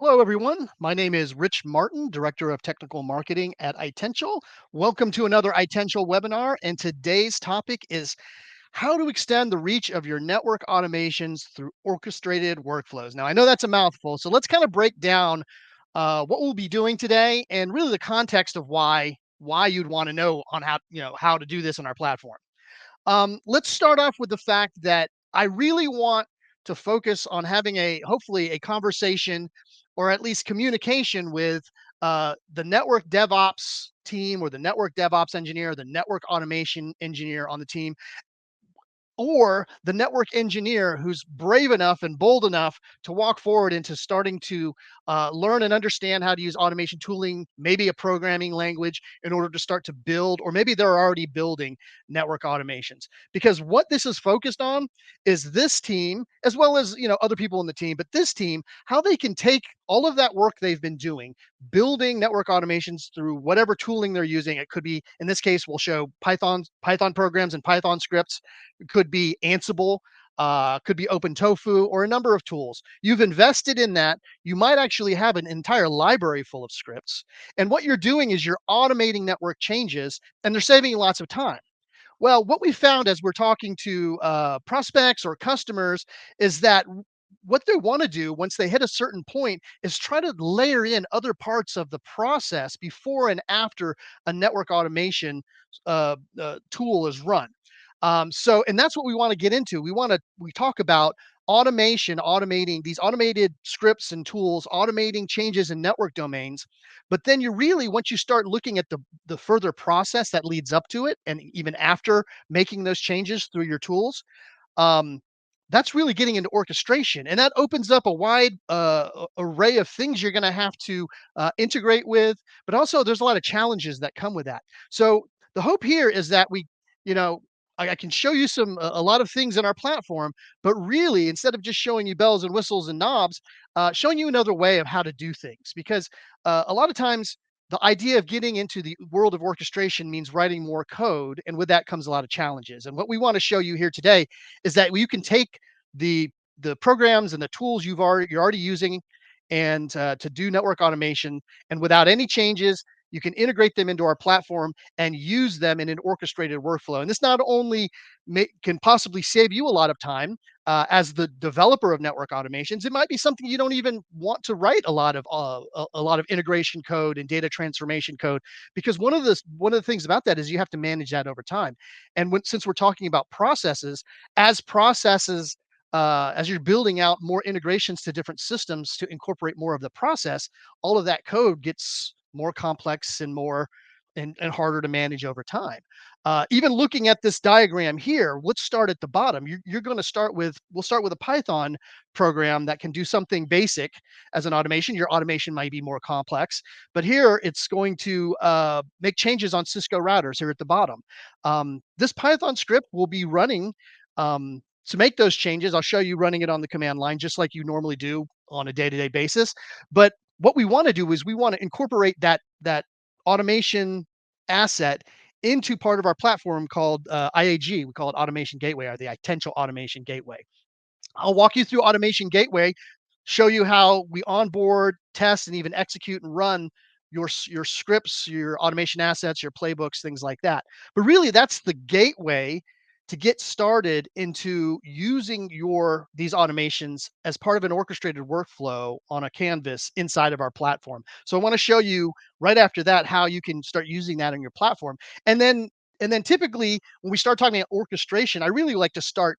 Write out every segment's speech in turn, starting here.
Hello, everyone. My name is Rich Martin, Director of Technical Marketing at Itential. Welcome to another Itential webinar. And today's topic is how to extend the reach of your network automations through orchestrated workflows. Now, I know that's a mouthful, so let's kind of break down what we'll be doing today and really the context of why you'd want to know on how to do this on our platform. Let's start off with the fact that I really want to focus on having hopefully a conversation or at least communication with the network DevOps team or the network DevOps engineer, the network automation engineer on the team, or the network engineer who's brave enough and bold enough to walk forward into starting to learn and understand how to use automation tooling, maybe a programming language in order to start to build, or maybe they're already building network automations. Because what this is focused on is this team, as well as other people in the team, but this team, how they can take all of that work they've been doing, building network automations through whatever tooling they're using. It could be, in this case, we'll show Python programs and Python scripts. It could be Ansible, could be OpenTofu, or a number of tools. You've invested in that. You might actually have an entire library full of scripts. And what you're doing is you're automating network changes, and they're saving you lots of time. Well, what we found as we're talking to prospects or customers is that what they want to do once they hit a certain point is try to layer in other parts of the process before and after a network automation tool is run. And that's what we want to get into. We talk about automation, automating these automated scripts and tools, automating changes in network domains. But then you really, once you start looking at the further process that leads up to it, and even after making those changes through your tools, um, that's really getting into orchestration, and that opens up a wide array of things you're going to have to integrate with. But also, there's a lot of challenges that come with that. So the hope here is that you know, I can show you a lot of things in our platform, but really, instead of just showing you bells and whistles and knobs, showing you another way of how to do things. Because a lot of times, the idea of getting into the world of orchestration means writing more code, and with that comes a lot of challenges. And what we want to show you here today is that you can take the the programs and the tools you're already using and to do network automation, and without any changes, you can integrate them into our platform and use them in an orchestrated workflow. And this not only can possibly save you a lot of time as the developer of network automations. It might be something you don't even want to write a lot of integration code and data transformation code, because one of the things about that is you have to manage that over time. And since we're talking about processes, as processes as you're building out more integrations to different systems to incorporate more of the process, all of that code gets more complex and more and harder to manage over time. Even looking at this diagram here, let's start at the bottom. You're going to we'll start with a Python program that can do something basic as an automation. Your automation might be more complex, but here it's going to make changes on Cisco routers here at the bottom. This Python script will be running to make those changes. I'll show you running it on the command line, just like you normally do on a day-to-day basis. But what we want to do is we want to incorporate that automation asset into part of our platform called IAG. We call it Automation Gateway, or the Itential Automation Gateway. I'll walk you through Automation Gateway, show you how we onboard, test, and even execute and run your scripts, your automation assets, your playbooks, things like that. But really, that's the gateway to get started into using these automations as part of an orchestrated workflow on a canvas inside of our platform. So I want to show you right after that how you can start using that on your platform. And then typically when we start talking about orchestration, I really like to start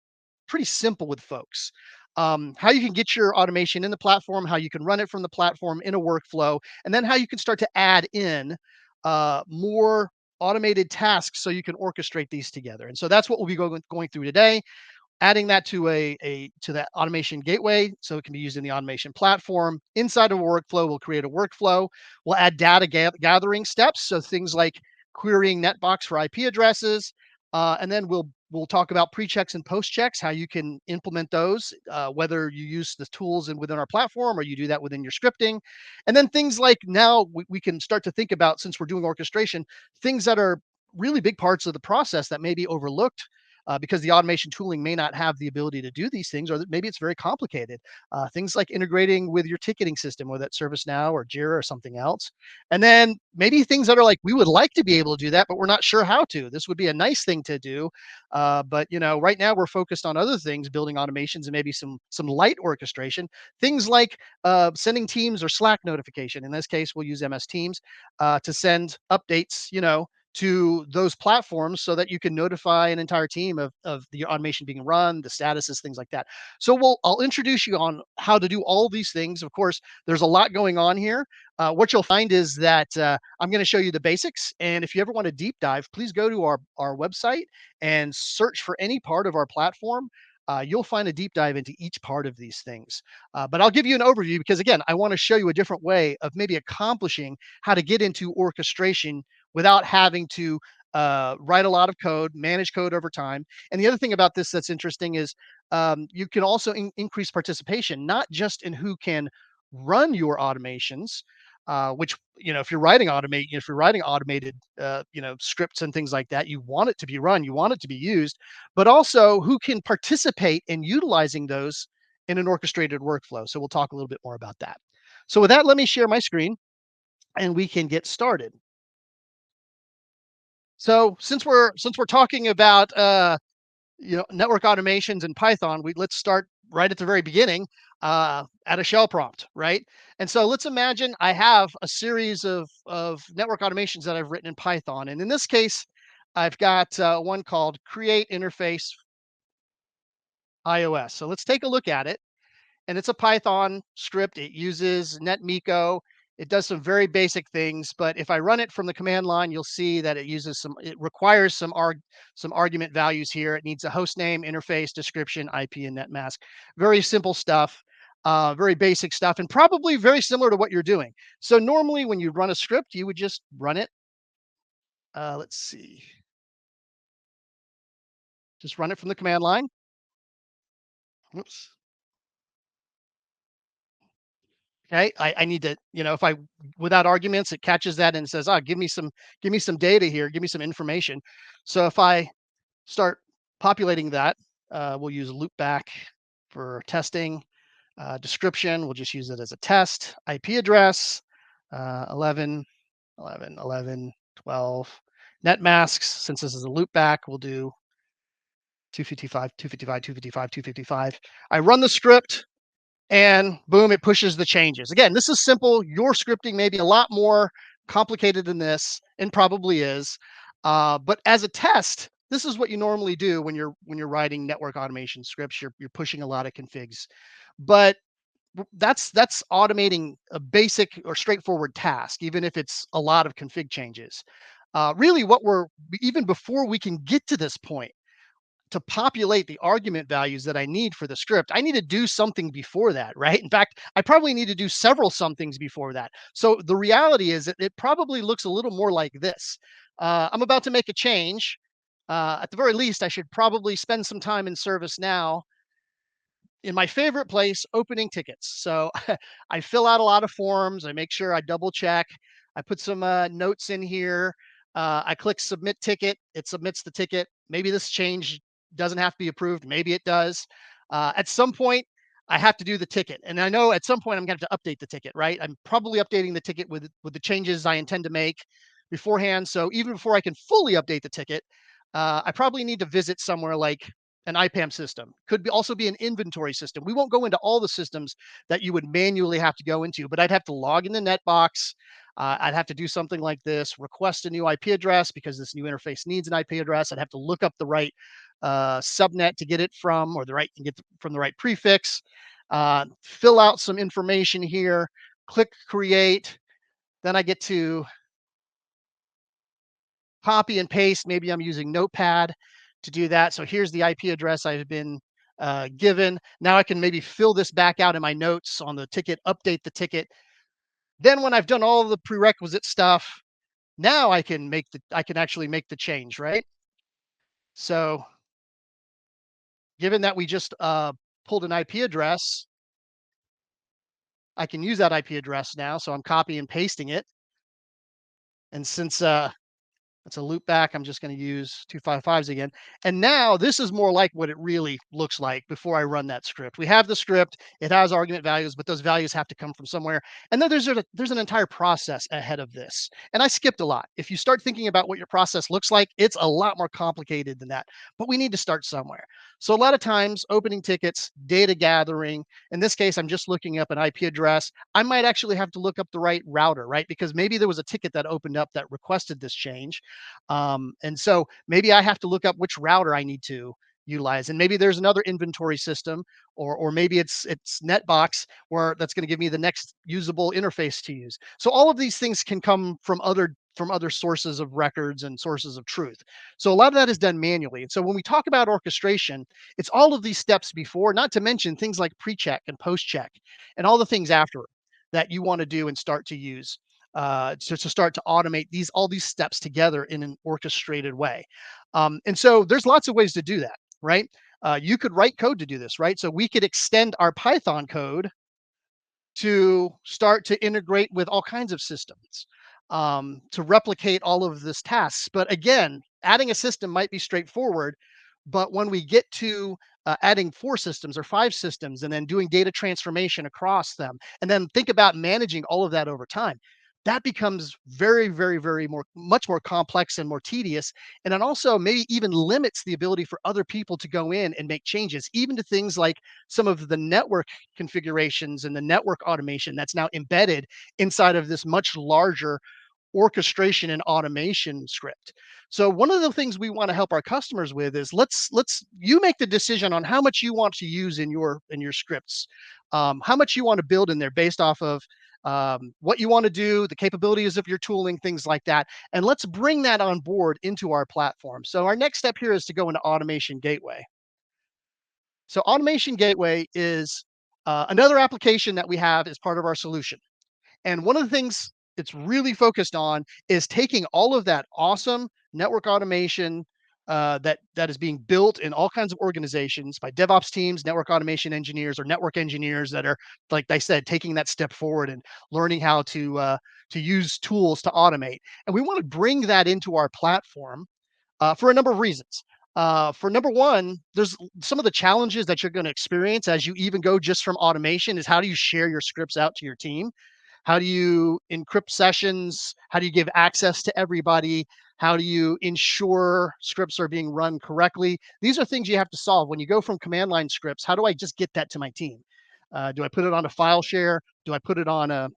pretty simple with folks. How you can get your automation in the platform, how you can run it from the platform in a workflow, and then how you can start to add in more automated tasks so you can orchestrate these together. And so that's what we'll be going through today, adding that to to that automation gateway so it can be used in the automation platform. Inside of a workflow, we'll create a workflow. We'll add data gathering steps, so things like querying Netbox for IP addresses, and then we'll talk about pre-checks and post-checks, how you can implement those, whether you use the tools within our platform or you do that within your scripting. And then things like now we can start to think about, since we're doing orchestration, things that are really big parts of the process that may be overlooked because the automation tooling may not have the ability to do these things, or that maybe it's very complicated. Things like integrating with your ticketing system, whether that's ServiceNow or Jira or something else. And then maybe things that are like, we would like to be able to do that, but we're not sure how to. This would be a nice thing to do. But right now we're focused on other things, building automations and maybe some light orchestration, things like sending Teams or Slack notification. In this case, we'll use MS Teams to send updates, to those platforms so that you can notify an entire team of the automation being run, the statuses, things like that. So I'll introduce you on how to do all these things. Of course, there's a lot going on here. What you'll find is that I'm going to show you the basics. And if you ever want to deep dive, please go to our website and search for any part of our platform. You'll find a deep dive into each part of these things. But I'll give you an overview because, again, I want to show you a different way of maybe accomplishing how to get into orchestration without having to write a lot of code, manage code over time. And the other thing about this that's interesting is you can also increase participation, not just in who can run your automations, which if you're writing automated scripts and things like that, you want it to be run, you want it to be used, but also who can participate in utilizing those in an orchestrated workflow. So we'll talk a little bit more about that. So with that, let me share my screen and we can get started. So since we're talking about network automations in Python, let's start right at the very beginning at a shell prompt, right? And so let's imagine I have a series of network automations that I've written in Python, and in this case, I've got one called Create Interface iOS. So let's take a look at it, and it's a Python script. It uses NetMiko. It does some very basic things, but if I run it from the command line, you'll see that it requires some argument values here. It needs a host name, interface, description, IP, and net mask. Very simple stuff, very basic stuff, and probably very similar to what you're doing. So normally when you run a script, you would just run it. Let's see, just run it from the command line. Whoops. Okay, I need to, if I without arguments, it catches that and says, give me some data here, give me some information. So if I start populating that, we'll use loopback for testing. Description, we'll just use it as a test. IP address, 11, 11, 11, 12. Net masks, since this is a loopback, we'll do 255, 255, 255, 255. I run the script, and boom, it pushes the changes. Again, this is simple. Your scripting may be a lot more complicated than this, and probably is. But as a test, this is what you normally do when you're writing network automation scripts. You're pushing a lot of configs, but that's automating a basic or straightforward task, even if it's a lot of config changes. Really, what we're even before we can get to this point to populate the argument values that I need for the script, I need to do something before that, right? In fact, I probably need to do several somethings before that. So the reality is that it probably looks a little more like this. I'm about to make a change. At the very least, I should probably spend some time in ServiceNow in my favorite place, opening tickets. So I fill out a lot of forms. I make sure I double check. I put some notes in here. I click submit ticket. It submits the ticket. Maybe this change doesn't have to be approved. Maybe it does. At some point, I have to do the ticket, and I know at some point I'm going to have to update the ticket. Right? I'm probably updating the ticket with the changes I intend to make beforehand. So even before I can fully update the ticket, I probably need to visit somewhere like an IPAM system. Could also be an inventory system. We won't go into all the systems that you would manually have to go into, but I'd have to log in the netbox. I'd have to do something like this, request a new IP address because this new interface needs an IP address. I'd have to look up the right subnet to get it from, or from the right prefix. Fill out some information here. Click create. Then I get to copy and paste. Maybe I'm using Notepad to do that. So here's the IP address I've been given. Now I can maybe fill this back out in my notes on the ticket, update the ticket. Then when I've done all the prerequisite stuff, now I can actually make the change, right? So given that we just pulled an IP address, I can use that IP address now. So I'm copying and pasting it. And since It's a loop back. I'm just going to use 255s again. And now this is more like what it really looks like before I run that script. We have the script, it has argument values, but those values have to come from somewhere. And then there's an entire process ahead of this. And I skipped a lot. If you start thinking about what your process looks like, it's a lot more complicated than that. But we need to start somewhere. So a lot of times, opening tickets, data gathering. In this case, I'm just looking up an IP address. I might actually have to look up the right router, right? Because maybe there was a ticket that opened up that requested this change, and so maybe I have to look up which router I need to utilize. And maybe there's another inventory system, or maybe it's Netbox where that's going to give me the next usable interface to use. So all of these things can come from other sources of records and sources of truth. So a lot of that is done manually. And so when we talk about orchestration, it's all of these steps before, not to mention things like pre-check and post-check and all the things after that you want to do and start to use to start to automate all these steps together in an orchestrated way. And so there's lots of ways to do that, right? You could write code to do this, right? So we could extend our Python code to start to integrate with all kinds of systems, to replicate all of this tasks. But again, adding a system might be straightforward, but when we get to adding 4 systems or 5 systems and then doing data transformation across them, and then think about managing all of that over time, that becomes very, very, very much more complex and more tedious. And it also maybe even limits the ability for other people to go in and make changes, even to things like some of the network configurations and the network automation that's now embedded inside of this much larger orchestration and automation script. So one of the things we want to help our customers with is let's you make the decision on how much you want to use in your scripts, how much you want to build in there based off of what you want to do, the capabilities of your tooling, things like that, and let's bring that on board into our platform. So our next step here is to go into Automation Gateway. So Automation Gateway is another application that we have as part of our solution. And one of the things it's really focused on is taking all of that awesome network automation that is being built in all kinds of organizations by DevOps teams, network automation engineers, or network engineers that are, like I said, taking that step forward and learning how to use tools to automate. And we want to bring that into our platform for a number of reasons. For number one, there's some of the challenges that you're going to experience as you even go just from automation is how do you share your scripts out to your team? How do you encrypt sessions? How do you give access to everybody? How do you ensure scripts are being run correctly? These are things you have to solve when you go from command line scripts. How do I just get that to my team? Do I put it on a file share? Do I put it on a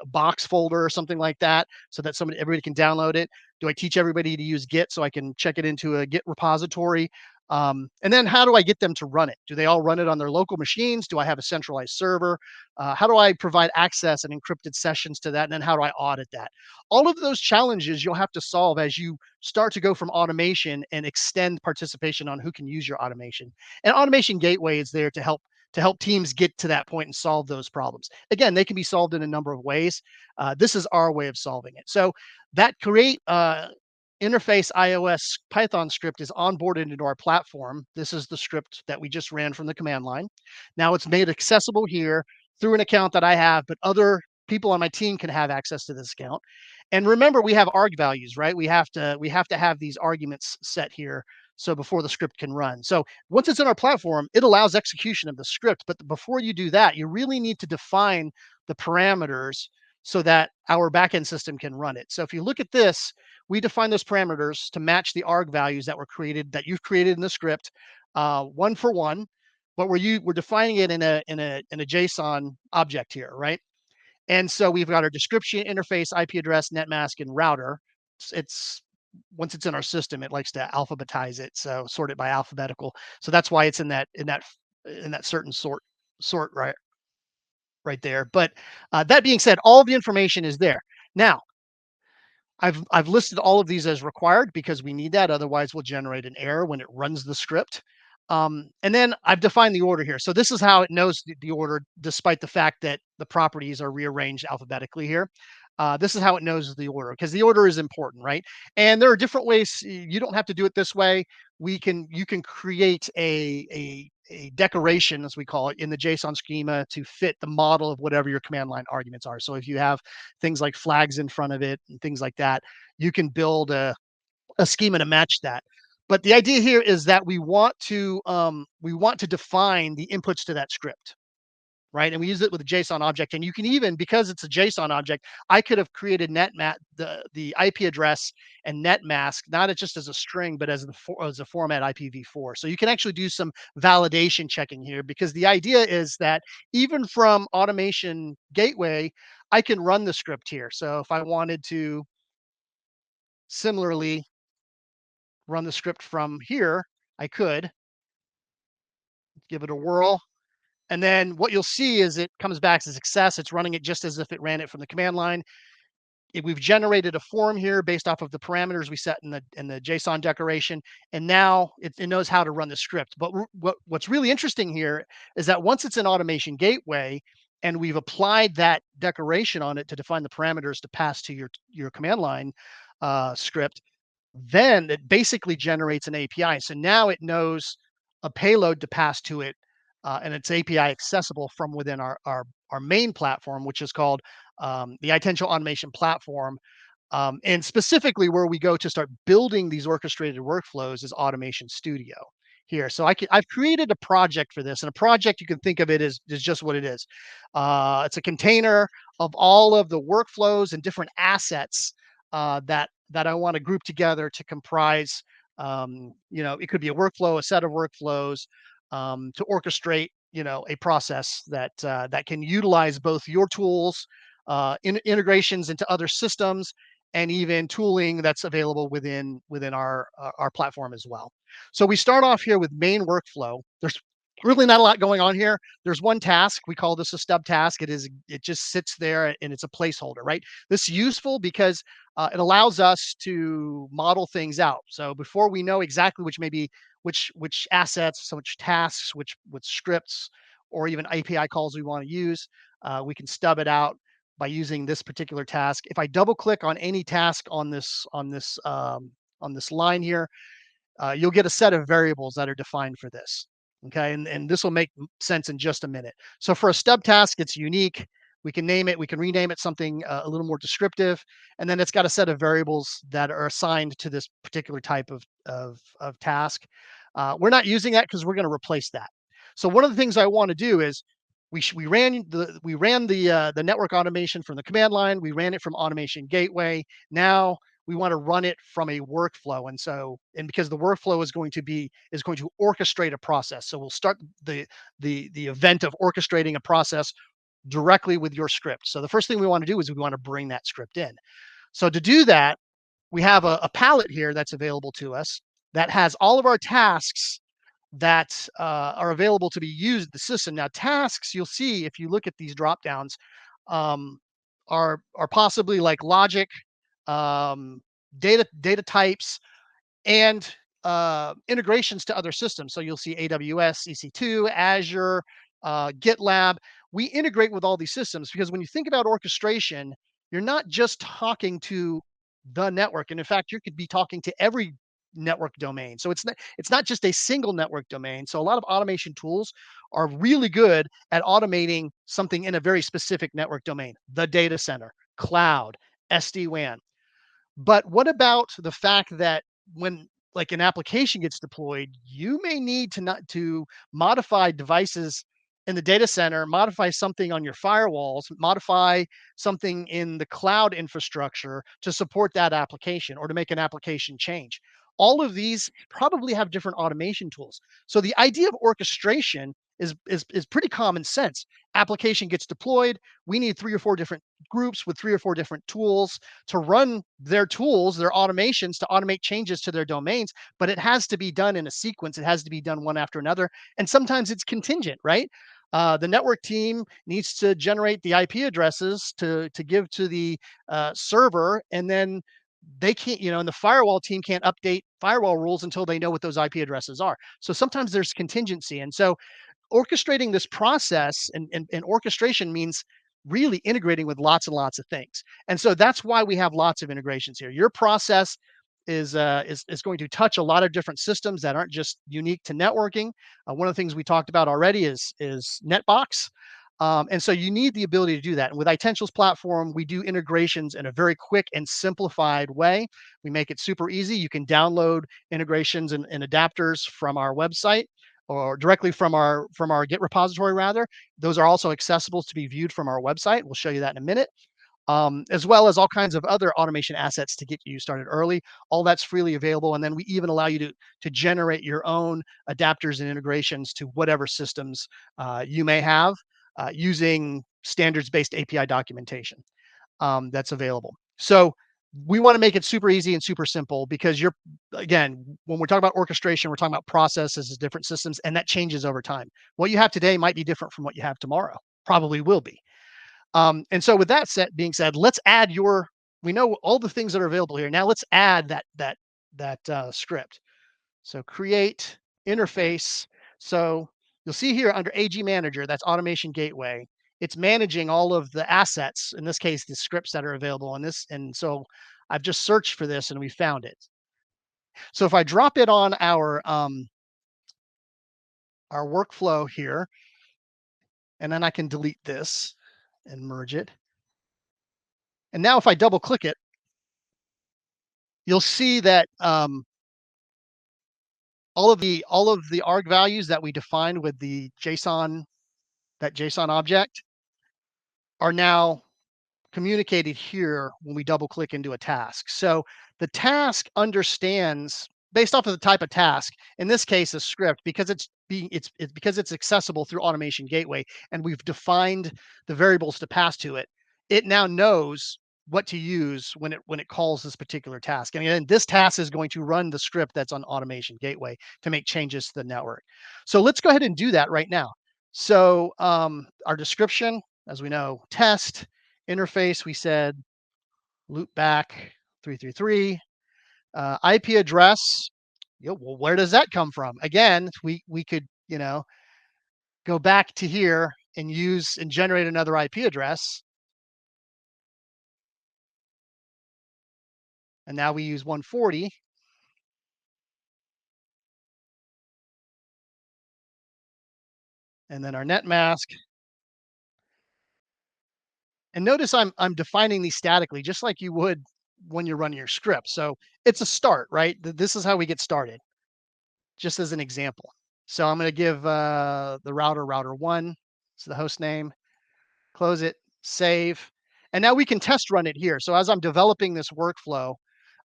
box folder or something like that so that everybody can download it? Do I teach everybody to use Git so I can check it into a Git repository? And then how do I get them to run it? Do they all run it on their local machines? Do I have a centralized server? How do I provide access and encrypted sessions to that? And then how do I audit that? All of those challenges you'll have to solve as you start to go from automation and extend participation on who can use your automation. And Automation Gateway is there to help teams get to that point and solve those problems. Again, they can be solved in a number of ways. This is our way of solving it. So that create interface iOS Python script is onboarded into our platform. This is the script that we just ran from the command line. Now it's made accessible here through an account that I have, but other people on my team can have access to this account. And remember, we have arg values, right? We have to have these arguments set here. So before the script can run. So once it's in our platform, it allows execution of the script. But before you do that, you really need to define the parameters so that our backend system can run it. So if you look at this, we define those parameters to match the arg values that you've created in the script, one for one. But we're defining it in a JSON object here, right? And so we've got our description, interface, IP address, netmask, and router. It's once it's in our system, it likes to alphabetize it, so sort it by alphabetical. So that's why it's in that certain sort right there. But that being said, all of the information is there. Now, I've listed all of these as required because we need that. Otherwise, we'll generate an error when it runs the script. And then I've defined the order here. So this is how it knows the order, despite the fact that the properties are rearranged alphabetically here. This is how it knows the order because the order is important, right? And there are different ways. You don't have to do it this way. You can create a decoration, as we call it, in the JSON schema to fit the model of whatever your command line arguments are. So if you have things like flags in front of it and things like that, you can build a schema to match that. But the idea here is that we want to define the inputs to that script, right? And we use it with a JSON object. And you can even, because it's a JSON object, I could have created the IP address and net mask, not just as a string, but as a format IPv4. So you can actually do some validation checking here, because the idea is that even from automation gateway, I can run the script here. So if I wanted to similarly run the script from here, I could give it a whirl. And then what you'll see is it comes back as a success. It's running it just as if it ran it from the command line. We've generated a form here based off of the parameters we set in the JSON decoration, and now it knows how to run the script. But what's really interesting here is that once it's an automation gateway, and we've applied that decoration on it to define the parameters to pass to your command line script, then it basically generates an API. So now it knows a payload to pass to it, and it's API accessible from within our main platform, which is called the Itential Automation Platform. And specifically, where we go to start building these orchestrated workflows is Automation Studio here. So I've created a project for this, and a project, you can think of it as just what it is. It's a container of all of the workflows and different assets that I want to group together to comprise. It could be a workflow, a set of workflows, to orchestrate, a process that can utilize both your tools, integrations into other systems, and even tooling that's available within our platform as well. So we start off here with main workflow. There's really not a lot going on here. There's one task. We call this a stub task. It just sits there and it's a placeholder, right? This is useful because it allows us to model things out. So before we know exactly which assets, so which tasks, which scripts, or even API calls we want to use, we can stub it out by using this particular task. If I double click on any task on this line here, you'll get a set of variables that are defined for this. Okay, and this will make sense in just a minute. So for a stub task, it's unique. We can name it, we can rename it something a little more descriptive, and then it's got a set of variables that are assigned to this particular type of task. We're not using that because we're going to replace that. So one of the things I want to do is we ran the network automation from the command line. We ran it from Automation Gateway. Now we want to run it from a workflow, and because the workflow is going to orchestrate a process. So we'll start the event of orchestrating a process directly with your script. So the first thing we want to do is we want to bring that script in. So to do that, we have a palette here that's available to us that has all of our tasks that are available to be used in the system. Now, tasks, you'll see if you look at these drop downs, um, are possibly like logic, um, data types, and integrations to other systems. So you'll see AWS, EC2, Azure, GitLab. We integrate with all these systems because when you think about orchestration, you're not just talking to the network, and in fact, you could be talking to every network domain. So it's not just a single network domain. So a lot of automation tools are really good at automating something in a very specific network domain: the data center, cloud, SD-WAN. But what about the fact that when, like, an application gets deployed, you may need to modify devices in the data center, modify something on your firewalls, modify something in the cloud infrastructure to support that application or to make an application change. All of these probably have different automation tools. So the idea of orchestration is pretty common sense. Application gets deployed. We need 3 or 4 different groups with 3 or 4 different tools to run their tools, their automations, to automate changes to their domains, but it has to be done in a sequence. It has to be done one after another. And sometimes it's contingent, right? The network team needs to generate the IP addresses to give to the server, and then they can't, and the firewall team can't update firewall rules until they know what those IP addresses are. So sometimes there's contingency. And so orchestrating this process, and orchestration means really integrating with lots and lots of things. And so that's why we have lots of integrations here. Your process is going to touch a lot of different systems that aren't just unique to networking. One of the things we talked about already is Netbox. And so you need the ability to do that. And with Itential's platform, we do integrations in a very quick and simplified way. We make it super easy. You can download integrations and adapters from our website or directly from our Git repository rather. Those are also accessible to be viewed from our website. We'll show you that in a minute. As well as all kinds of other automation assets to get you started early. All that's freely available, and then we even allow you to generate your own adapters and integrations to whatever systems you may have using standards-based API documentation that's available. So we want to make it super easy and super simple because you're again when we're talking about orchestration, we're talking about processes as different systems, and that changes over time. What you have today might be different from what you have tomorrow. Probably will be. And so with that being said, let's add your we know all the things that are available here. Now let's add that script. So create interface. So you'll see here under AG Manager, that's Automation Gateway. It's managing all of the assets, in this case, the scripts that are available on this. And so I've just searched for this and we found it. So if I drop it on our workflow here, and then I can delete this and merge it. And now if I double click it, you'll see that all of the arg values that we defined with the JSON object are now communicated here when we double click into a task. So the task understands based off of the type of task, in this case a script, because it's because it's accessible through Automation Gateway and we've defined the variables to pass to it. It now knows what to use when it calls this particular task. And again, this task is going to run the script that's on Automation Gateway to make changes to the network. So let's go ahead and do that right now. So our description, as we know, test interface, we said loop back 333. IP address, well, where does that come from? Again, we could, go back to here and use and generate another IP address. And now we use 140. And then our net mask. And notice I'm defining these statically, just like you would when you're running your script. So it's a start, right? This is how we get started, just as an example. So I'm going to give the router 1. It's the host name. Close it, save. And now we can test run it here. So as I'm developing this workflow,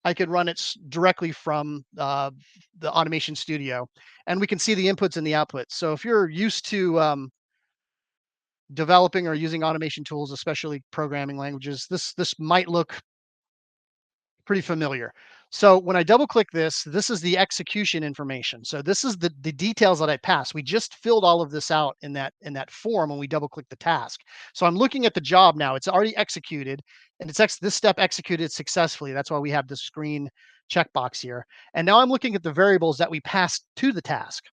I could run it directly from the Automation Studio, and we can see the inputs and the outputs. So if you're used to developing or using automation tools, especially programming languages, this might look pretty familiar. So when I double click this is the execution information. So this is the details that I passed. We just filled all of this out in that form when we double click the task. So I'm looking at the job now. It's already executed, and this step executed successfully. That's why we have this green checkbox here. And now I'm looking at the variables that we passed to the task.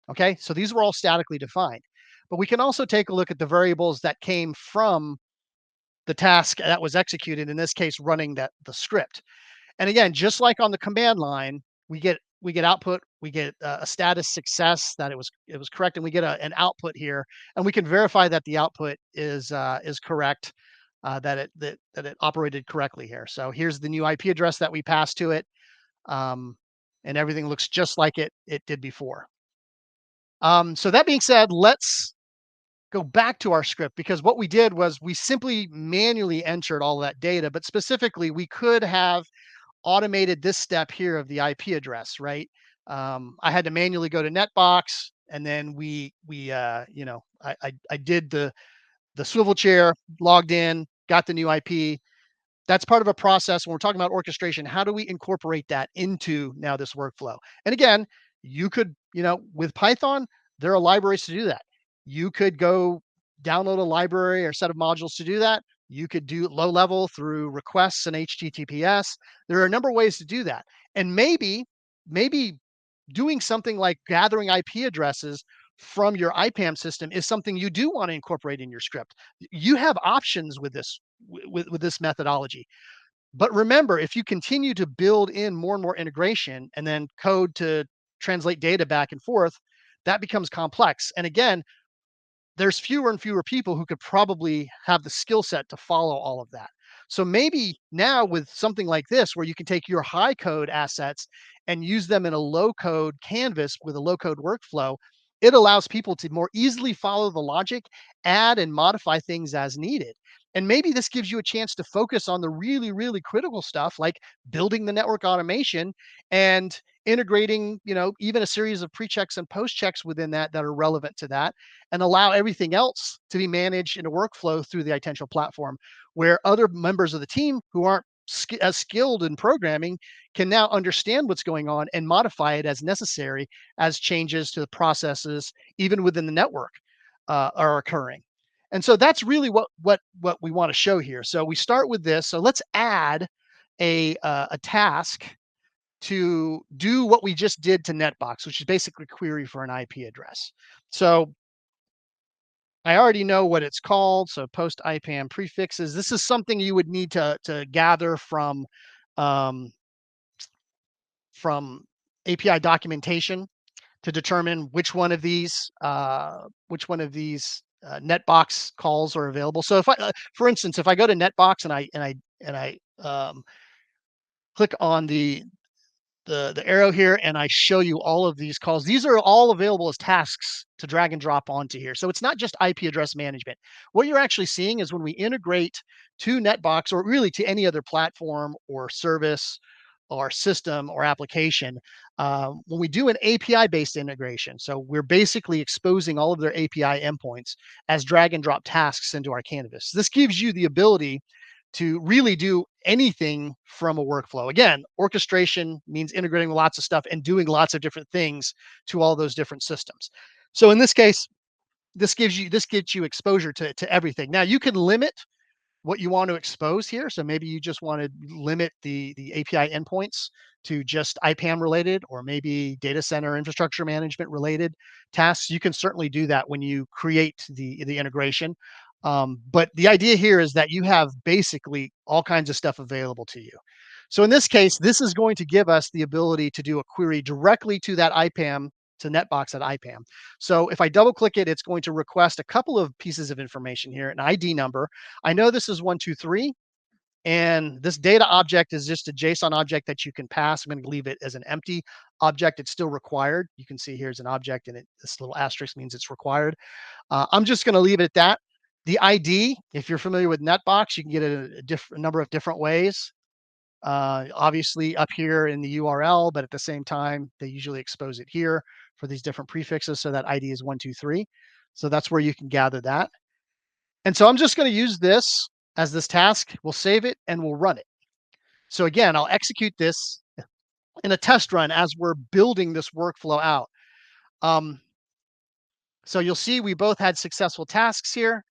Okay, so these were all statically defined. But we can also take a look at the variables that came from the task that was executed, in this case, running the script. And again, just like on the command line, we get output, we get a status success that it was correct, and we get an output here, and we can verify that the output is correct, that it operated correctly here. So here's the new IP address that we passed to it, and everything looks just like it did before. So that being said, let's go back to our script, because what we did was we simply manually entered all that data, but specifically we could have automated this step here of the IP address, right? I had to manually go to Netbox, and then I did the swivel chair, logged in, got the new IP. That's part of a process. When we're talking about orchestration, how do we incorporate that into now this workflow? And again, you could, with Python, there are libraries to do that. You could go download a library or set of modules to do that. You could do low level through requests and HTTPS. There are a number of ways to do that. And maybe doing something like gathering IP addresses from your IPAM system is something you do want to incorporate in your script. You have options with this methodology. But remember, if you continue to build in more and more integration and then code to translate data back and forth, that becomes complex. And again, there's fewer and fewer people who could probably have the skill set to follow all of that. So maybe now with something like this, where you can take your high code assets and use them in a low code canvas with a low code workflow, it allows people to more easily follow the logic, add and modify things as needed. And maybe this gives you a chance to focus on the really, really critical stuff like building the network automation and integrating, even a series of pre-checks and post-checks within that are relevant to that, and allow everything else to be managed in a workflow through the Itential platform, where other members of the team who aren't as skilled in programming can now understand what's going on and modify it as necessary as changes to the processes, even within the network, are occurring. And so that's really what we want to show here. So we start with this. So let's add a task to do what we just did to Netbox, which is basically query for an IP address. So I already know what it's called. So post IPAM prefixes. This is something you would need to gather um, from API documentation to determine which one of these Netbox calls are available. So if for instance, if I go to Netbox and I click on the arrow here and I show you all of these calls. These are all available as tasks to drag and drop onto here. So it's not just IP address management. What you're actually seeing is when we integrate to Netbox or really to any other platform or service or system or application, when we do an API based integration, so we're basically exposing all of their API endpoints as drag and drop tasks into our canvas. This gives you the ability to really do anything from a workflow. Again, orchestration means integrating lots of stuff and doing lots of different things to all those different systems. So in this case, this gives you exposure to everything. Now you can limit what you want to expose here. So maybe you just want to limit the API endpoints to just IPAM related, or maybe data center infrastructure management related tasks. You can certainly do that when you create the integration. But the idea here is that you have basically all kinds of stuff available to you. So in this case, this is going to give us the ability to do a query directly to that IPAM, to Netbox at IPAM. So if I double click it, it's going to request a couple of pieces of information here, an ID number. I know this is 123, and this data object is just a JSON object that you can pass. I'm going to leave it as an empty object. It's still required. You can see here's an object, and this little asterisk means it's required. I'm just going to leave it at that. The ID, if you're familiar with Netbox, you can get it a number of different ways. Obviously up here in the URL, but at the same time, they usually expose it here for these different prefixes. So that ID is 123. So that's where you can gather that. And so I'm just going to use this as this task. We'll save it and we'll run it. So again, I'll execute this in a test run as we're building this workflow out. Um, so you'll see we both had successful tasks here.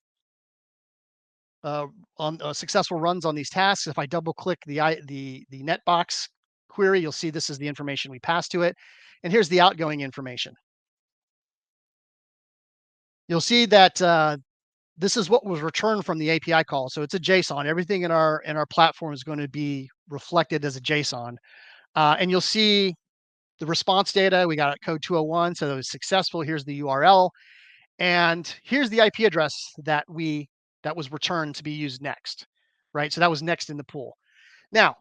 On successful runs on these tasks. If I double click the Netbox query, you'll see this is the information we passed to it. And here's the outgoing information. You'll see that this is what was returned from the API call. So it's a JSON. Everything in our platform is going to be reflected as a JSON. And you'll see the response data. We got code 201, so it was successful. Here's the URL. And here's the IP address that was returned to be used next, right? So that was next in the pool. Now,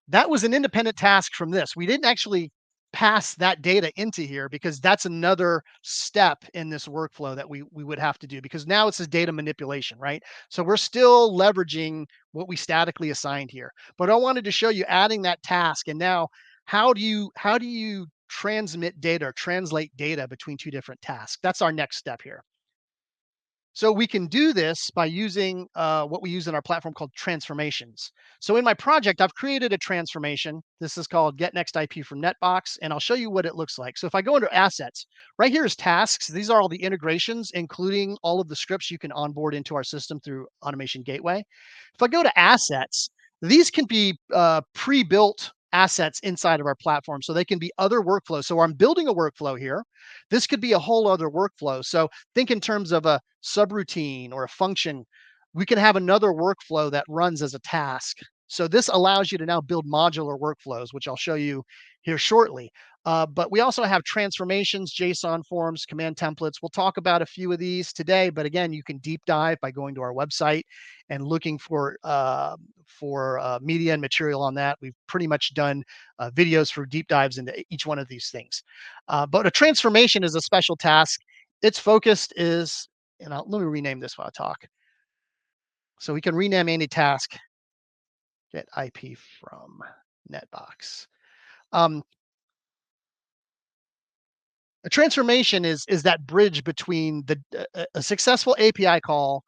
that was an independent task from this. We didn't actually pass that data into here because that's another step in this workflow that we would have to do, because now it's a data manipulation, right? So we're still leveraging what we statically assigned here. But I wanted to show you adding that task, and now how do you transmit data or translate data between two different tasks? That's our next step here. So we can do this by using what we use in our platform called transformations. So in my project, I've created a transformation. This is called Get Next IP from Netbox, and I'll show you what it looks like. So if I go under Assets, right here is Tasks. These are all the integrations, including all of the scripts you can onboard into our system through Automation Gateway. If I go to Assets, these can be pre-built assets inside of our platform. So they can be other workflows. So I'm building a workflow here. This could be a whole other workflow. So think in terms of a subroutine or a function. We can have another workflow that runs as a task So this allows you to now build modular workflows, which I'll show you here shortly. But we also have transformations, JSON forms, command templates. We'll talk about a few of these today, but again, you can deep dive by going to our website and looking for media and material on that. We've pretty much done videos for deep dives into each one of these things. But a transformation is a special task. Its focus is, and let me rename this while I talk. So we can rename any task, get IP from Netbox. Um, a transformation is that bridge between a successful API call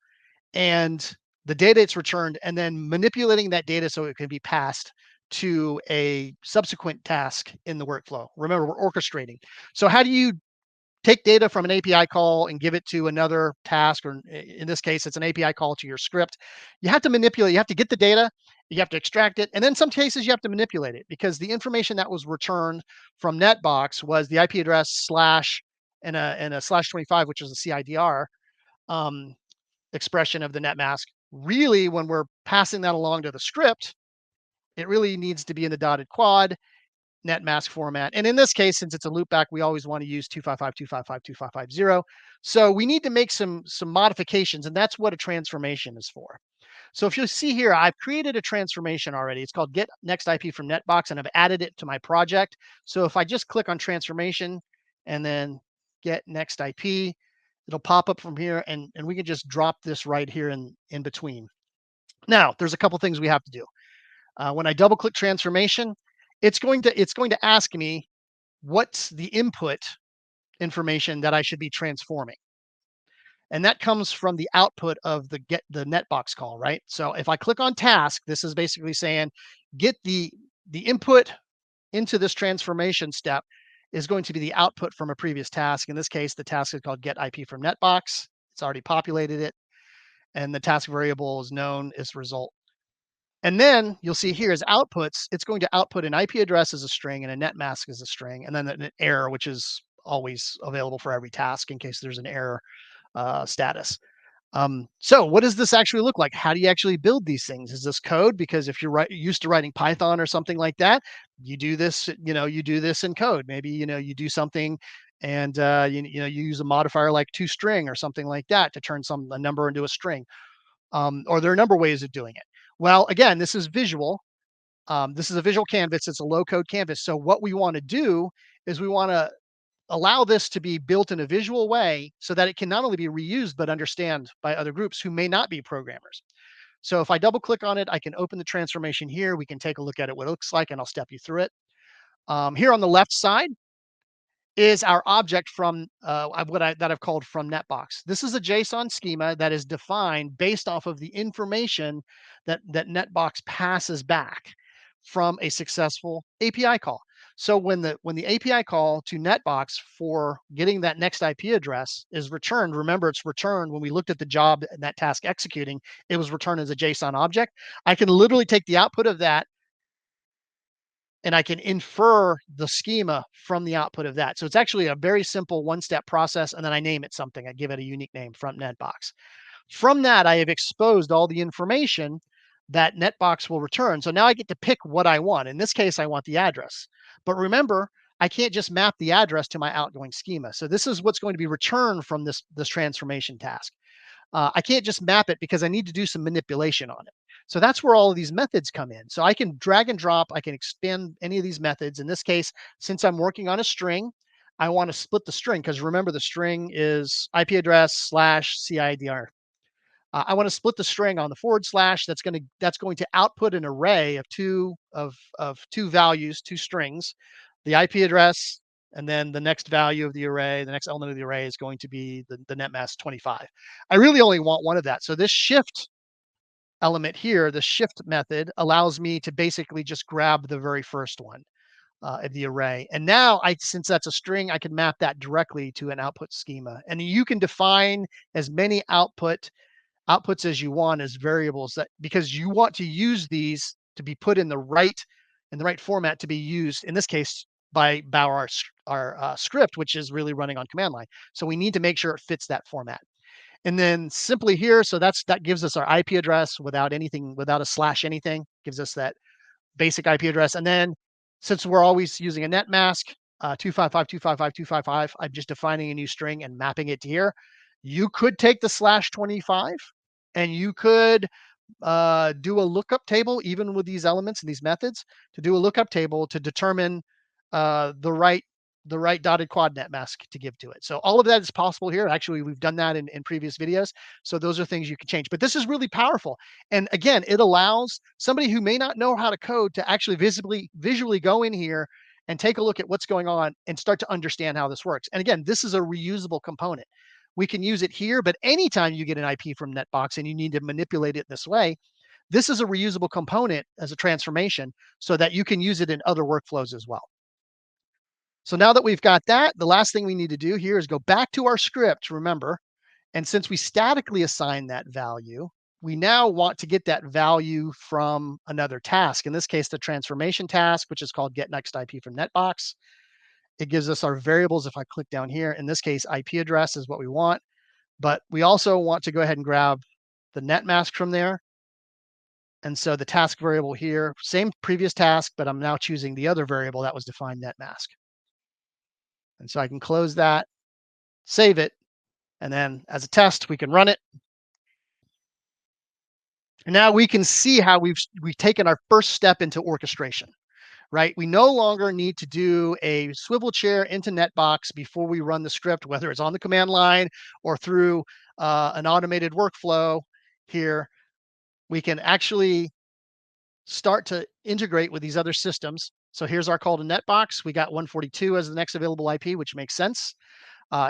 and the data it's returned, and then manipulating that data so it can be passed to a subsequent task in the workflow. Remember, we're orchestrating. So how do you take data from an API call and give it to another task, or in this case, it's an API call to your script? You have to manipulate, you have to get the data, you have to extract it, and then some cases you have to manipulate it because the information that was returned from Netbox was the IP address slash and a slash 25, which is a CIDR um, expression of the net mask. Really, when we're passing that along to the script, it really needs to be in the dotted quad net mask format. And in this case, since it's a loopback, we always want to use 255.255.2550. So we need to make some modifications, and that's what a transformation is for. So if you see here, I've created a transformation already. It's called Get Next IP from Netbox, and I've added it to my project. So if I just click on transformation and then Get Next IP, it'll pop up from here, and we can just drop this right here in between. Now, there's a couple things we have to do. When I double click transformation, it's going to ask me what's the input information that I should be transforming. And that comes from the output of the netbox call, right? So if I click on task, this is basically saying get the input into this transformation step is going to be the output from a previous task. In this case, the task is called get IP from netbox. It's already populated it, and the task variable is known as result. And then you'll see here as outputs, it's going to output an IP address as a string and a net mask as a string, and then an error, which is always available for every task in case there's an error status. So what does this actually look like? How do you actually build these things? Is this code? Because if you're used to writing Python or something like that, you do this, you do this in code. Maybe, you do something and you use a modifier like toString or something like that to turn a number into a string. Or there are a number of ways of doing it. Well, again, this is visual. This is a visual canvas. It's a low code canvas. So what we want to do is we want to allow this to be built in a visual way so that it can not only be reused, but understand by other groups who may not be programmers. So if I double click on it, I can open the transformation here. We can take a look at it, what it looks like, and I'll step you through it. Here on the left side is our object from that I've called from Netbox. This is a JSON schema that is defined based off of the information that Netbox passes back from a successful API call. So when the API call to Netbox for getting that next IP address is returned, remember it's returned when we looked at the job and that task executing, it was returned as a JSON object. I can literally take the output of that and I can infer the schema from the output of that. So it's actually a very simple one-step process, and then I name it something. I give it a unique name from Netbox. From that, I have exposed all the information that Netbox will return. So now I get to pick what I want. In this case, I want the address. But remember, I can't just map the address to my outgoing schema. So this is what's going to be returned from this transformation task. I can't just map it because I need to do some manipulation on it. So that's where all of these methods come in. So I can drag and drop, I can expand any of these methods. In this case, since I'm working on a string, I want to split the string because remember the string is IP address slash CIDR. I want to split the string on the forward slash. That's going to output an array of two values, two strings, the IP address, and then the next value of the array, the next element of the array is going to be the net mask 25. I really only want one of that. So this shift element here, the shift method allows me to basically just grab the very first one of the array. And now since that's a string, I can map that directly to an output schema. And you can define as many outputs as you want as variables because you want to use these to be put in the right format to be used, in this case, by our script, which is really running on command line. So we need to make sure it fits that format. And then simply here, so that gives us our IP address without anything, without a slash anything, gives us that basic IP address. And then since we're always using a net mask, 255.255.255, I'm just defining a new string and mapping it to here. You could take the slash 25 and you could do a lookup table, even with these elements and these methods, to do a lookup table to determine the right dotted quad net mask to give to it. So all of that is possible here. Actually, we've done that in previous videos. So those are things you can change. But this is really powerful. And again, it allows somebody who may not know how to code to actually visually go in here and take a look at what's going on and start to understand how this works. And again, this is a reusable component. We can use it here, but anytime you get an IP from Netbox and you need to manipulate it this way, this is a reusable component as a transformation so that you can use it in other workflows as well. So now that we've got that, the last thing we need to do here is go back to our script, remember, and since we statically assign that value, we now want to get that value from another task. In this case, the transformation task, which is called get next IP from Netbox. It gives us our variables. If I click down here, in this case, IP address is what we want, but we also want to go ahead and grab the net mask from there. And so the task variable here, same previous task, but I'm now choosing the other variable that was defined net mask. And so I can close that, save it, and then as a test, we can run it. And now we can see how we've taken our first step into orchestration, right? We no longer need to do a swivel chair into Netbox before we run the script, whether it's on the command line or through an automated workflow here. We can actually start to integrate with these other systems. So here's our call to Netbox. We got 142 as the next available IP, which makes sense.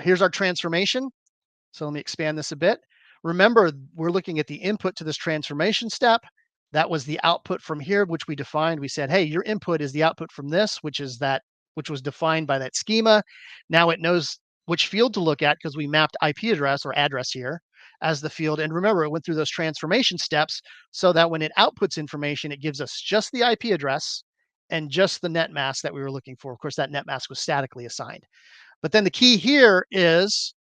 Here's our transformation. So let me expand this a bit. Remember, we're looking at the input to this transformation step. That was the output from here, which we defined. We said, hey, your input is the output from this, which was defined by that schema. Now it knows which field to look at because we mapped IP address or address here as the field. And remember, it went through those transformation steps so that when it outputs information, it gives us just the IP address and just the net mask that we were looking for. Of course, that net mask was statically assigned. But then the key here is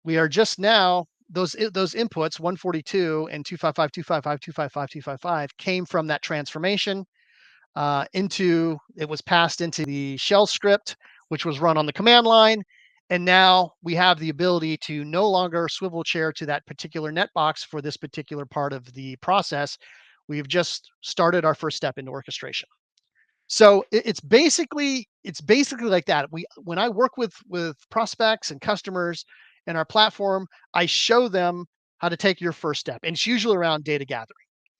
we are just now those inputs 142 and 255, 255, 255, 255 came from that transformation into it was passed into the shell script, which was run on the command line. And now we have the ability to no longer swivel chair to that particular netbox for this particular part of the process. We've just started our first step into orchestration. So it's basically like that. When I work with prospects and customers in our platform, I show them how to take your first step, and it's usually around data gathering.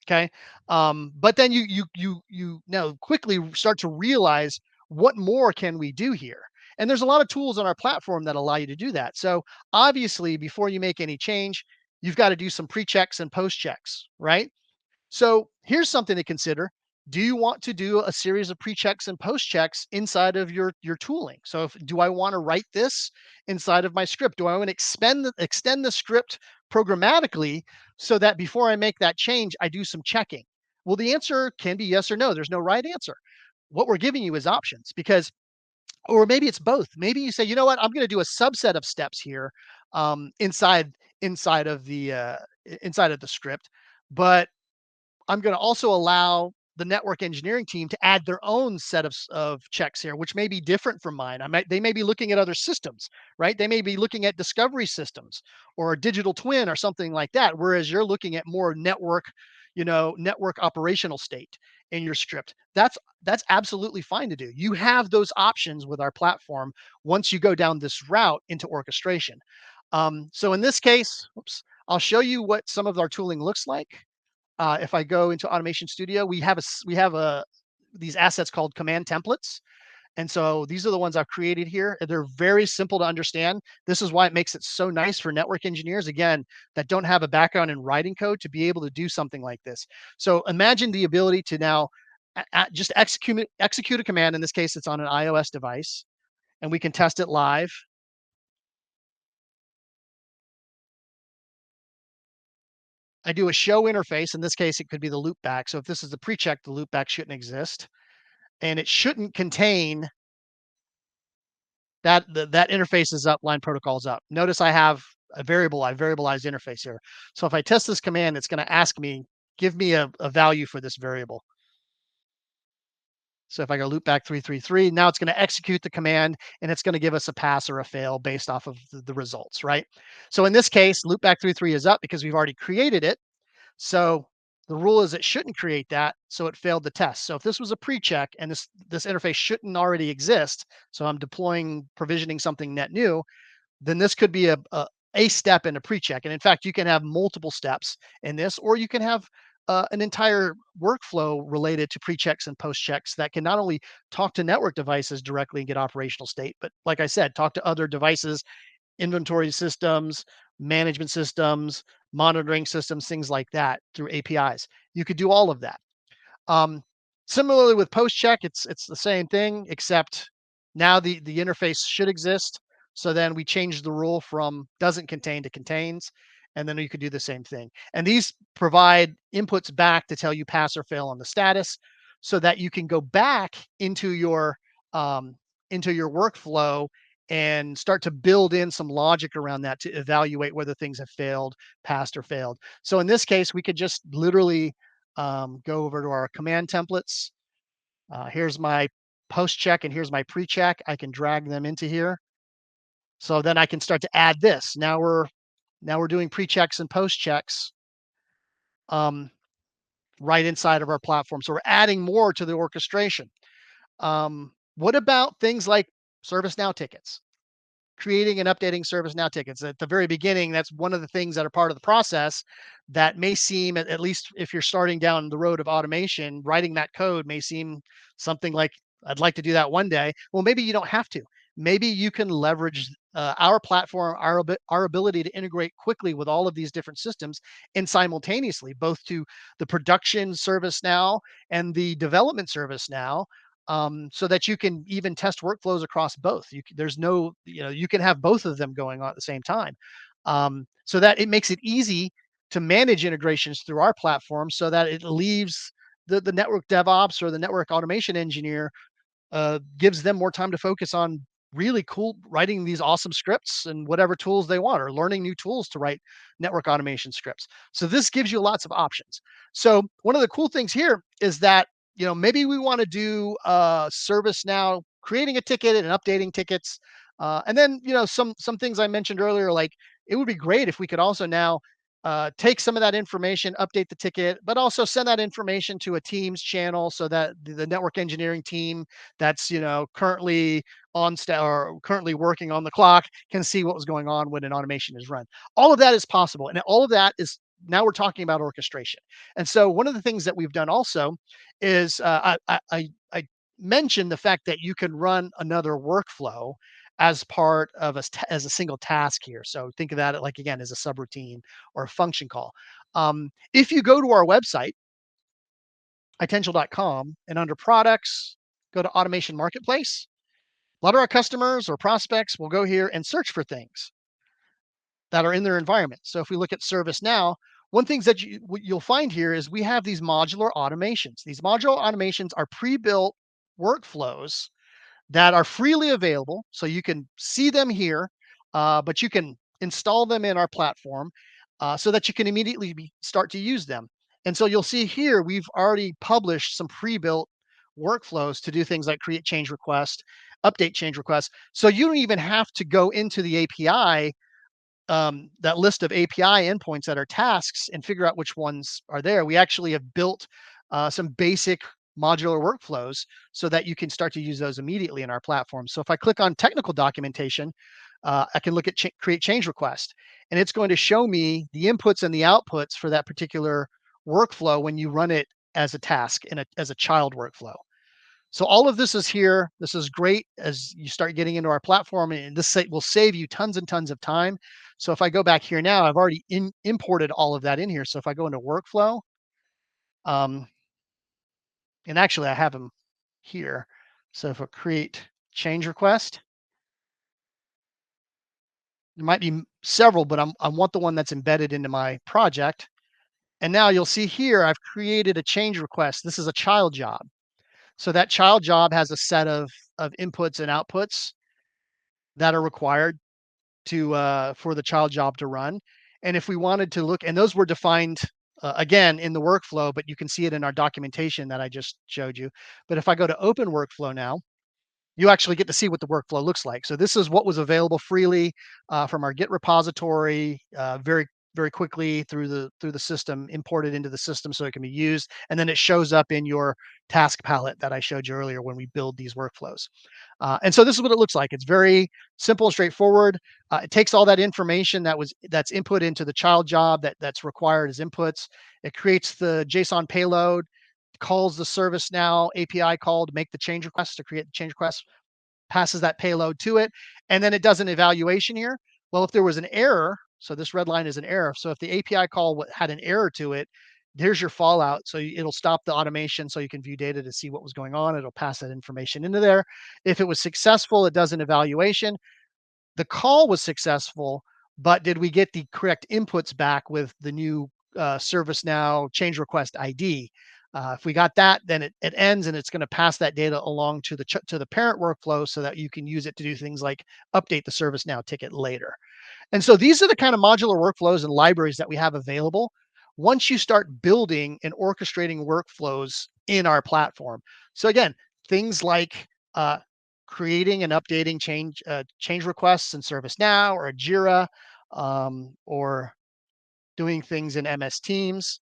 Okay, but then you now quickly start to realize what more can we do here. And there's a lot of tools on our platform that allow you to do that. So obviously, before you make any change, you've got to do some pre-checks and post-checks, right? So here's something to consider. Do you want to do a series of pre-checks and post-checks inside of your tooling? So do I want to write this inside of my script? Do I want to extend the script programmatically so that before I make that change, I do some checking? Well, the answer can be yes or no. There's no right answer. What we're giving you is options because, or maybe it's both. Maybe you say, you know what, I'm going to do a subset of steps here inside of the script, but I'm going to also allow the network engineering team to add their own set of checks here, which may be different from mine. They may be looking at other systems, right? They may be looking at discovery systems or a digital twin or something like that. Whereas you're looking at more network, network operational state in your script. That's absolutely fine to do. You have those options with our platform once you go down this route into orchestration. So in this case, I'll show you what some of our tooling looks like. If I go into Automation Studio, we have these assets called command templates. And so these are the ones I've created here. They're very simple to understand. This is why it makes it so nice for network engineers, again, that don't have a background in writing code to be able to do something like this. So imagine the ability to now just execute a command. In this case, it's on an iOS device, and we can test it live. I do a show interface. In this case, it could be the loopback. So if this is the pre-check, the loopback shouldn't exist. And it shouldn't contain that interface is up, line protocol is up. Notice I have a variable. I variabilized interface here. So if I test this command, it's going to ask me, give me a value for this variable. So if I go loop back 333, now it's going to execute the command and it's going to give us a pass or a fail based off of the results, right? So in this case, loop back 33 is up because we've already created it. So the rule is it shouldn't create that, so it failed the test. So if this was a pre-check and this interface shouldn't already exist, so I'm deploying provisioning something net new, then this could be a step in a pre-check. And in fact, you can have multiple steps in this, or you can have an entire workflow related to pre-checks and post-checks that can not only talk to network devices directly and get operational state, but like I said, talk to other devices, inventory systems, management systems, monitoring systems, things like that through APIs. You could do all of that. Um, Similarly with post check, it's the same thing, except now the interface should exist. So then we change the rule from doesn't contain to contains, and then you could do the same thing. And these provide inputs back to tell you pass or fail on the status, so that you can go back um, into your workflow and start to build in some logic around that to evaluate whether things have failed, passed, or failed. So in this case, we could just literally go over to our command templates. Here's my post check and here's my pre check. I can drag them into here. So then I can start to add this. Now we're doing pre checks and post checks um, right inside of our platform. So we're adding more to the orchestration. What about things like ServiceNow tickets? Creating and updating ServiceNow tickets. At the very beginning, that's one of the things that are part of the process that may seem, at least if you're starting down the road of automation, writing that code may seem something like, I'd like to do that one day. Well, maybe you don't have to. Maybe you can leverage our platform, our ability to integrate quickly with all of these different systems and simultaneously, both to the production ServiceNow and the development ServiceNow, so that you can even test workflows across both. There's no, you can have both of them going on at the same time, so that it makes it easy to manage integrations through our platform, so that it leaves the network DevOps or the network automation engineer, gives them more time to focus on really cool writing these awesome scripts and whatever tools they want, or learning new tools to write network automation scripts. So this gives you lots of options. So one of the cool things here is that, maybe we want to do service now, creating a ticket and updating tickets. And then, some things I mentioned earlier, like it would be great if we could also now take some of that information, update the ticket, but also send that information to a Teams channel so that the network engineering team that's currently on or currently working on the clock can see what was going on when an automation is run. All of that is possible, and all of that is, now we're talking about orchestration. And so one of the things that we've done also is, I mentioned the fact that you can run another workflow as part of as a single task here. So think of that like, again, as a subroutine or a function call. If you go to our website, itential.com, and under products, go to automation marketplace, a lot of our customers or prospects will go here and search for things that are in their environment. So if we look at ServiceNow, one things that what you'll find here is we have these modular automations. These modular automations are pre-built workflows that are freely available. So you can see them here, but you can install them in our platform, so that you can immediately start to use them. And so you'll see here, we've already published some pre-built workflows to do things like create change request, update change requests. So you don't even have to go into the API, that list of API endpoints that are tasks, and figure out which ones are there. We actually have built some basic modular workflows so that you can start to use those immediately in our platform. So if I click on technical documentation, I can look at create change request, and it's going to show me the inputs and the outputs for that particular workflow when you run it as a task as a child workflow. So all of this is here. This is great as you start getting into our platform, and this site will save you tons and tons of time. So if I go back here now, I've already imported all of that in here. So if I go into workflow, um, and actually I have them here. So if I create change request, there might be several, but I want the one that's embedded into my project. And now you'll see here, I've created a change request. This is a child job. So that child job has a set of inputs and outputs that are required. to for the child job to run. And if we wanted to look, and those were defined again in the workflow, but you can see it in our documentation that I just showed you. But if I go to open workflow now, you actually get to see what the workflow looks like. So this is what was available freely from our Git repository, very quickly through the system, imported into the system so it can be used, and then it shows up in your task palette that I showed you earlier when we build these workflows. And so this is what it looks like. It's very simple and straightforward. It takes all that information that's input into the child job that's required as inputs. It creates the JSON payload, calls the ServiceNow API call to make the change request, to create the change request, passes that payload to it, and then it does an evaluation here. Well, if there was an error, so this red line is an error. So if the API call had an error to it, there's your fallout. So it'll stop the automation so you can view data to see what was going on. It'll pass that information into there. If it was successful, it does an evaluation. The call was successful, but did we get the correct inputs back with the new ServiceNow change request ID? If we got that, then it ends and it's going to pass that data along to the parent workflow so that you can use it to do things like update the ServiceNow ticket later. And so these are the kind of modular workflows and libraries that we have available once you start building and orchestrating workflows in our platform. So again, things like creating and updating change requests in ServiceNow or Jira, or doing things in MS Teams,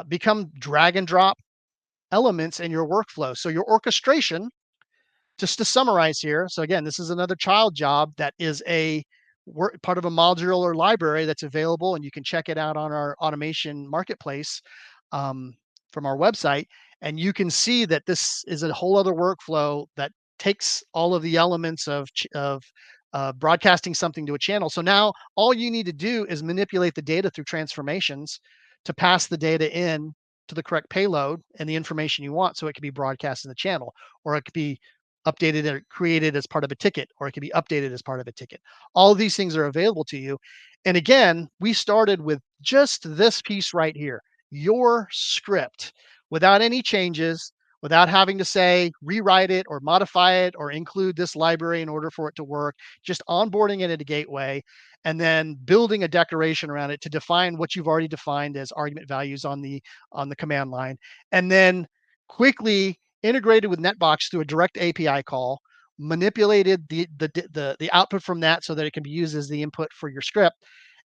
become drag and drop elements in your workflow. So your orchestration, just to summarize here, so again, this is another child job that is a part of a modular library that's available, and you can check it out on our automation marketplace, um, from our website. And you can see that this is a whole other workflow that takes all of the elements of broadcasting something to a channel. So now all you need to do is manipulate the data through transformations to pass the data in to the correct payload and the information you want so it can be broadcast in the channel, or it could be updated or created as part of a ticket, or it can be updated as part of a ticket. All of these things are available to you. And again, we started with just this piece right here, your script, without any changes, without having to say rewrite it or modify it or include this library in order for it to work, just onboarding it at a gateway and then building a declaration around it to define what you've already defined as argument values on the command line, and then quickly integrated with Netbox through a direct API call, manipulated the output from that so that it can be used as the input for your script,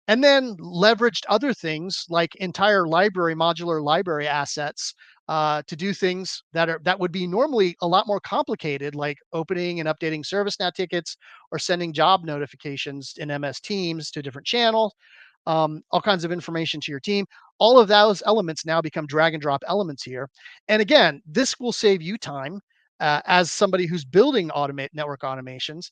and then leveraged other things like entire modular library assets, to do things that would be normally a lot more complicated, like opening and updating ServiceNow tickets or sending job notifications in MS Teams to different channels, all kinds of information to your team. All of those elements now become drag and drop elements here. And again, this will save you time as somebody who's building automate network automations,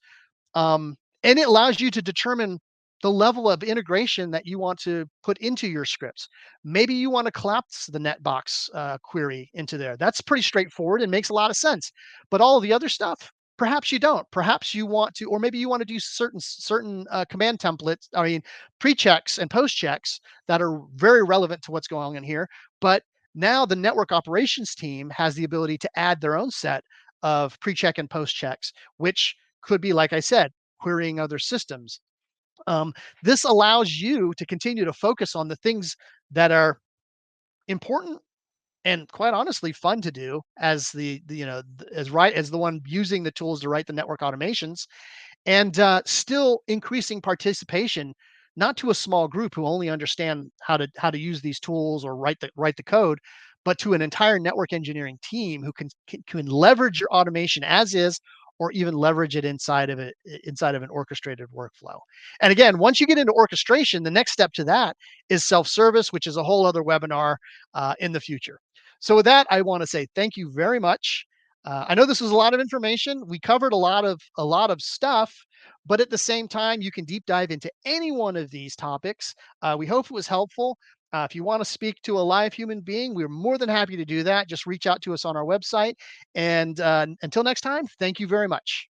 and it allows you to determine the level of integration that you want to put into your scripts. Maybe you want to collapse the netbox query into there. That's pretty straightforward and makes a lot of sense. But all of the other stuff, perhaps you don't. Perhaps you want to, or maybe you want to do certain command templates. I mean, pre-checks and post-checks that are very relevant to what's going on here. But now the network operations team has the ability to add their own set of pre-check and post-checks, which could be, like I said, querying other systems. Um, this allows you to continue to focus on the things that are important and, quite honestly, fun to do as as the one using the tools to write the network automations, and still increasing participation, not to a small group who only understand how to use these tools or write the code, but to an entire network engineering team who can leverage your automation as is, or even leverage it inside of an orchestrated workflow. And again, once you get into orchestration, the next step to that is self-service, which is a whole other webinar in the future. So with that, I want to say thank you very much. I know this was a lot of information. We covered a lot of stuff, but at the same time, you can deep dive into any one of these topics. We hope it was helpful. If you want to speak to a live human being, we're more than happy to do that. Just reach out to us on our website. And until next time, thank you very much.